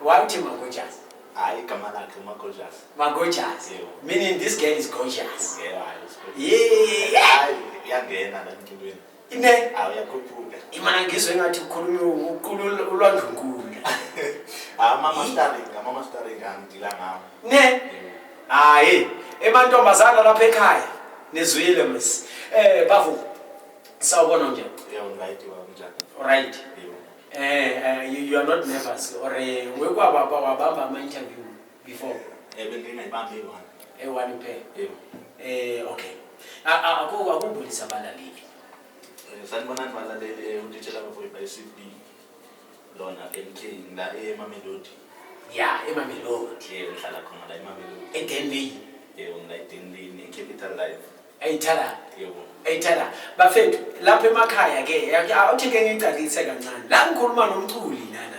Why team gorgeous? igama lakhe uMagorgeous. Magorgeous. Meaning this girl is gorgeous. Yeah, iyangena la empilweni. Ine? Uyakhuphuka. Imana ngizwe ngathi ukhuluma ulwandlunkulu. Mama Starring angidila ngawo. Ne? Hayi, emantombazana lapha ekhaya nizwile msi. Bafu. Sawubona nje. Right wanjani? Right. You are not nervous or wabamba ama-interview before? Bengingayibambi one pair. Okay. Akubulisa abalaleli. Sanibonani balaleli uditshela bafowethu by-CB lona MK la eMamelodi. Yeah, eMamelodi. Ngihlala khona la eMamelodi. eDenley. Ngila eDenley neCapital Life. Ayithala. Yebo. Ayithala. Bafethu lapha emakhaya ke awuthi ke ngicacise kancane. La ngikhuluma nomculi nana.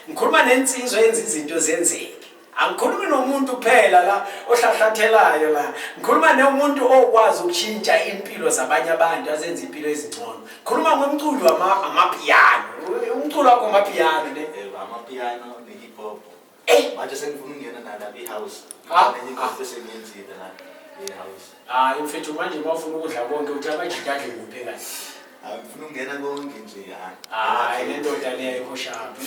Ngikhuluma nensizwa yenza izinto zenzeke. Angikhulumi nomuntu kuphela la ohlahlathelayo la. Ngikhuluma nomuntu okwazi ukushintsha impilo zabanye abantu azenza impilo ezingcono. Ngikhuluma ngomculi amapiano. Umculi wakho amapiano ne. Amapiano ne-hip hop. Manje sengifuna ukungena nala e-house. Nenye into esengiyenzile la e-house. Mfethu manje mawufuna ukudla konke uthi amajitadle kuphe kahle. Ngifuna ukungena konke nje le ndoda leyo ayikho sharp.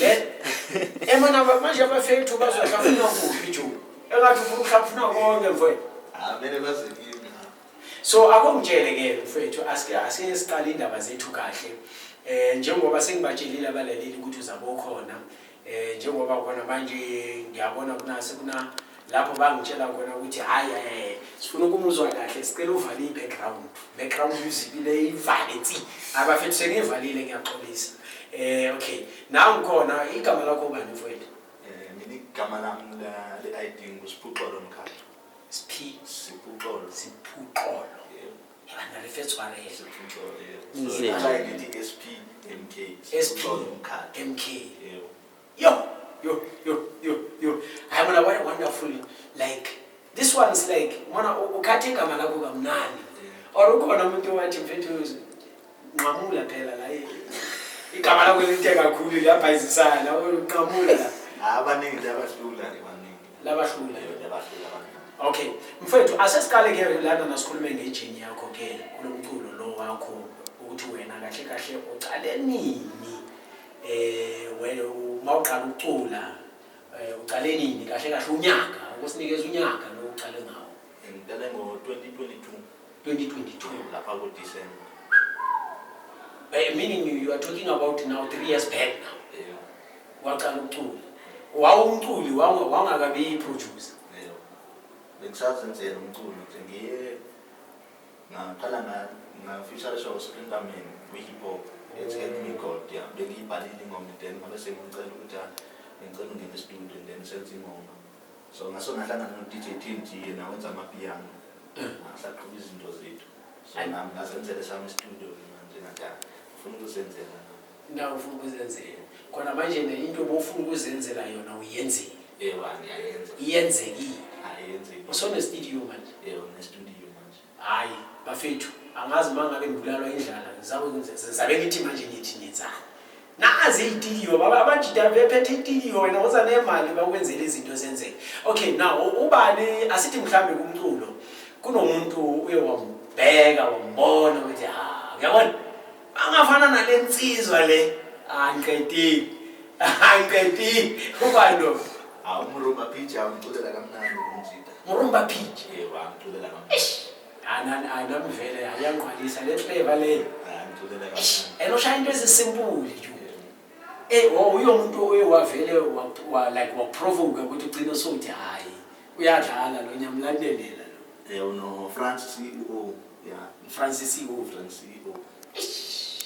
Emana manje abafethu bazohlafuna kuphi Joe? Engathi ufuna ukuhlafuna konke mfethu. Mele baze kimi. So akungitshele ke mfethu asike siqale indaba zethu kahle. Njengoba sengibatshelile abalaleli ukuthi uzabo khona. Njengoba khona manje ngiyabona kuna lapho bangitshela khona ukuthi hayi sifuna ukumuzwa kahle sicela uvale i-background music le ivale tsi abafethu sengivalile ngiyaxolisa. Okay nawe ngikhona igama lakho bani mfowethu? Mina igama lami le-ID nguSiphuqolo Mkhatha. Siphuqolo. Yabana refethu wale Siphuqolo. So I ngithi SP MK. MK. Yo. I mean, what wonderful. Like this one's like mona ukhathi igama lakho kamnandi. Or ukhona umuntu wathi mfethu nqamula phela la igama lakho lithe kakhulu lapha izisana uqamula la. Abaningi abahlula Labahlula. Okay, mfethu asesiqale ke lana nasikhulume ngejini yakho ke kulomculo lo wakho ukuthi wena kahle uqale nini? Wena mawuqala ukucula uqale nini kahle unyaka ukusinikeza unyaka lo uqale ngawo? Ngidale ngo-2022 lapha ku-December. Meaning you are talking about now 3 years back now. Waqala ukucula. Wawumculi wangakabe yi-producer. Bengisazenzela umculo nje ngiye ngaqala nga-feature show Sprinterman kwi-hip hop. It's Help Me God, yeah. Bengiyibhalile ingoma then ngabe sengicela ukuthi ngicela ungene e-studio then senze ingoma. So ngaso ngahlangana no-DJ TNT yena wenza amapiano. Saqhuba izinto zethu. So nami ngazenzela sami e-studio manje ngathi ufuna ukuzenzela. Nawe ufuna ukuzenzela. Khona manje into obufuna ukuzenzela yona uyenzile. Iyenzekile. Usone-studio manje? Ne-studio manje. Hayi, bafethu. Angazi mangabe ngibulalwa indlala zabe ngithi manje ngithi nenzani nazi itiyo baba abajida bephethe itiyo wena uza nemali bakwenzela izinto zenzeke. Okay now ubani asithi mhlambe kumculo kunomuntu uye wambheka wambona ukuthi uyabona angafana nalensizwa le angiqedile ubani lo? Umrumba Pitch awumculela kamnandi umjida. Murumba Pitch wamculela kamnandi. Anamvele ayangqwalisa le flavor le. Ngicela kamnandi. Enoshaya into ezisimple nje. Uyo muntu oyewavele like waprovoke ukuthi ugcina sokuthi hayi uyadlala lo nyamlandelela lo. No Francis CEO. Francis CEO.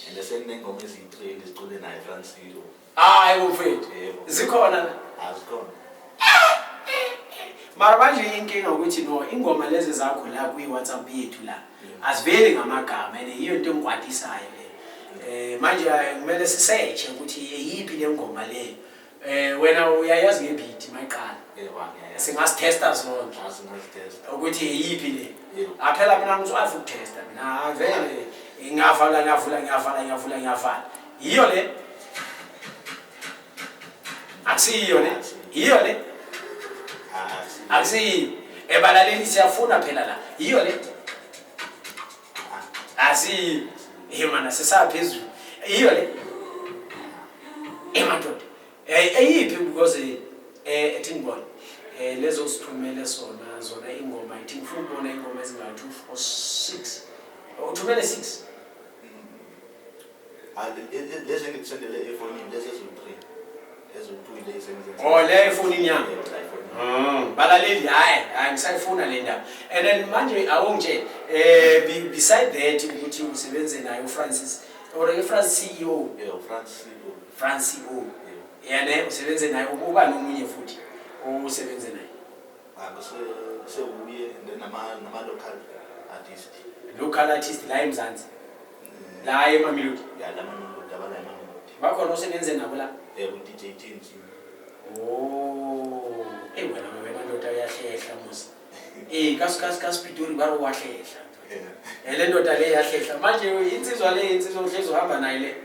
And the same name ngoma eziyi-3 ezicule naye Francis CEO. Hayi mfethu. Zikhona. Azikhona. Mara manje inkinga ukuthi no ingoma lezi zakho la kwi-WhatsApp yethu la aziveli ngamagama and yiyo into engikwatisayo le. Manje kumele sisearch ukuthi yipi le ngoma le. Wena uyayazi ngebeat mayiqala. Singasitesta zonke. Singasitesta. Ukuthi yipi le. Aphela mina ngizoafa ukutesta mina vele ngiyafala. Yiyo le. Akusiyo le. Iyo le? Akusi ebalaleli siyafuna phela la. Iyo le? Asi himana sisaphezulu. Iyo le? Emadoda. Eyiphi because ethi ngibona lezo sithumele zona ingoma ithi ngifuna ukubona ingoma ezingathi 2 or 6. Uthumele 6. Lezi ngitsendele efonini lezi ezo-3 ezo-2 lezi le efonini yami balaleli hayi ngisayifuna le ndaba and then manje awongitshela beside that ukuthi usebenze naye uFrancis or uFrancis CEO France CEO yena usebenze naye ukuba nomunye futhi usebenze naye sewuye nama local artist la eMzansi la eMamelodi bakhona usebenze nabo la DJ Tins wena ndoda yahlehla musi kaSpitori baro wahlehla le ndoda le yahlehla manje insizwa uhlezi uhamba naye le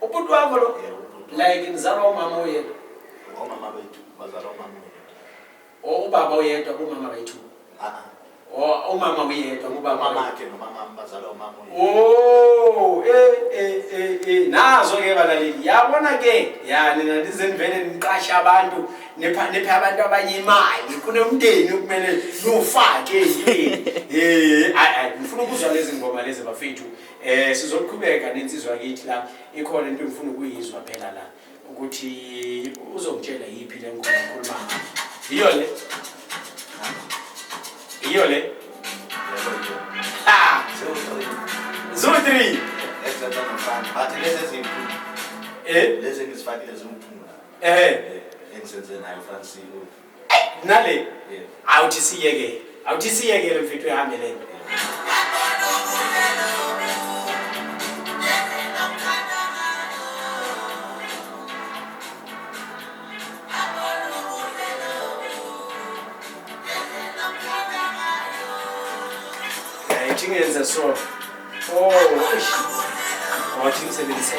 ubhuti wami lo like ngizalwa umama oyedwa bethu bazalwa umama ubaba oyedwa umama bethu umama uyedwa ngubaba makhe nomama bazalwa umama nazo ke balaleli yabona ke nina ndizemvele niqasha abantu nephe abantu abanye imali kunomndeni okumele nofake ngifuna ukuzwa lezi ngoma lezi bafethu sizoqhubeka nensizwa kithi la ikhona into engifuna ukuyizwa phela la ukuthi uzongitshela yipi le ngoma ekhuluma iyo le Zo3 bathi lezi ngizifakile zomphunga engisenze nayo Francis nale awuthi siyeke mfethu ehambe le Chingenza so chingisebenzisa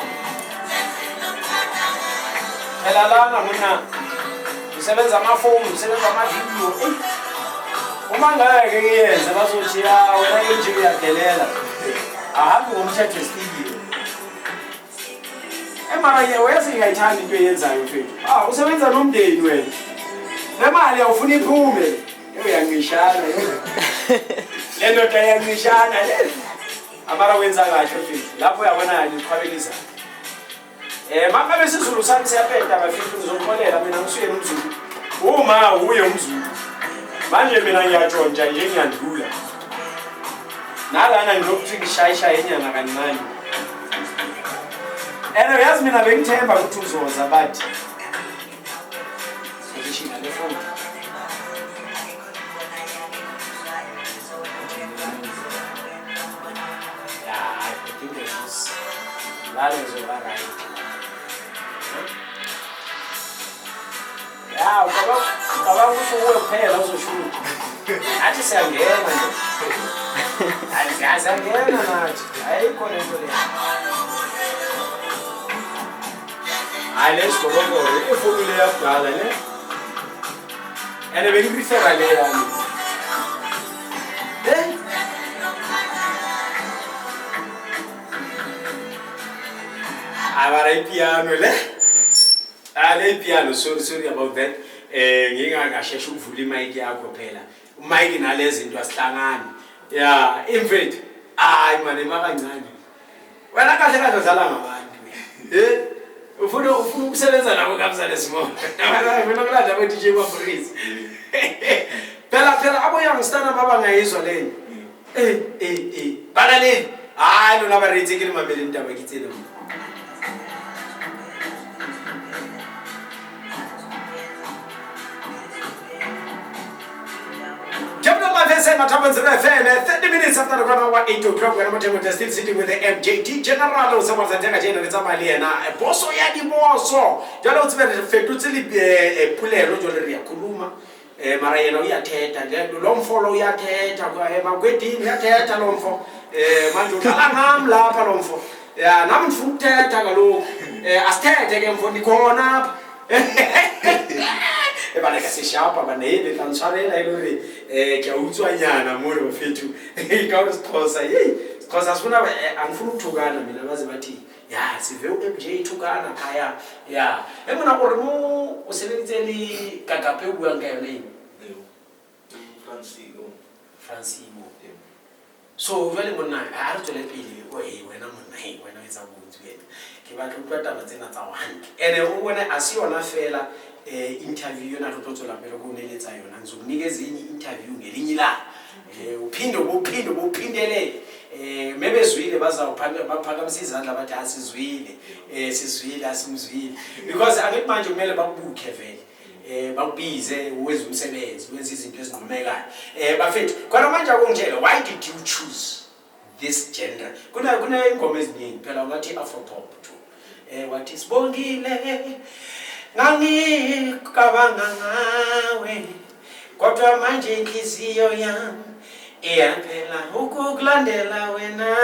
phela lana mina usebenza amafoni usebenza amavideo uma ngeke kuyenza bazothi wena nje uyadelela ahambe ngomthetho studio mara yewezi ngayithanda into eyenzayo mfethu usebenza nomndeni wena nemali awufuna iphume uyangishana le ndoda yangishana le amara wenza kahle mfethu lapho uyabona niqhwabelisa mama besizulu sami siyapenda bafethu ngizokholela mina ngisuye nomzulu uma uye umzulu manje mina ngiyatshontsha nje ngiyandlula nalana ngizokuthi ngishayisha enyanga kancane yazi mina bengithemba ukuthi uzoza bathi ngishina le phone That is all right. Ukaba kusuwe kuphela uzoshuta. Athi siyangena nje. Siyangena nathi. Ayikho lento le. Let's go. Ifoni le yakudala ne. Bengifera le yami. Abara piano le piano sorry about that ngingakasheshe ukuvula imic yakho phela mic nalezi zinto asihlangani imfethu manje makancane wena kahle udlala ngabantu ufuna ukusebenza nabo kamsane small wena kulanda be DJ kwa Freeze phela abo youngsters abangayizwa leni balaleli lona baretsekile mamele indaba kitsele FM 30 minutes after the quarter 8 o'clock when I'm still sitting with the MJT General someone Santenga General Zamali and boso ya di boso jalo utsibere fetutsi pulelo jolo ria kuluma mara yena uyathetha lo mfolo uyathetha kwa magwedini uyathetha lo mfo manje udlala ngam lapha lo mfo nami ngifuna ukuthetha kaloku asithethe ke mfo ndikhona apha Bana ka se shapa bana ile tla ntshwarela ile re ke a utswanyana mo re bafethu ka re Xhosa Xhosa sifuna angifuna ukuthukana mina baze bathi ya sive uMJ thukana khaya ya emona gore mo o sebeditse le kakape o buang ka yona eng Francino so jwale monna a re tswele pele o wena monna wena o etsa botse wena ke batla utlwa taba tsena tsa hantle ene o bona a se yona fela interview yona re tlo tswela pele go neletsa yona ngizokunikeza enye interview ngelinye ilanga uphindele mebezwile baphakamisa izandla bathi asizwile sizwile asimzwile because angithi manje kumele bakubuke vele bakubize uwenza umsebenzi wenza izinto ezinqumekayo bafethu khona manje akungitshela why did you choose this genre kuna ingoma eziningi phela ungathi afropop too wathi sibongile ngangicabanga ngawe kodwa manje inhliziyo yami iyaphela ukukulandela wena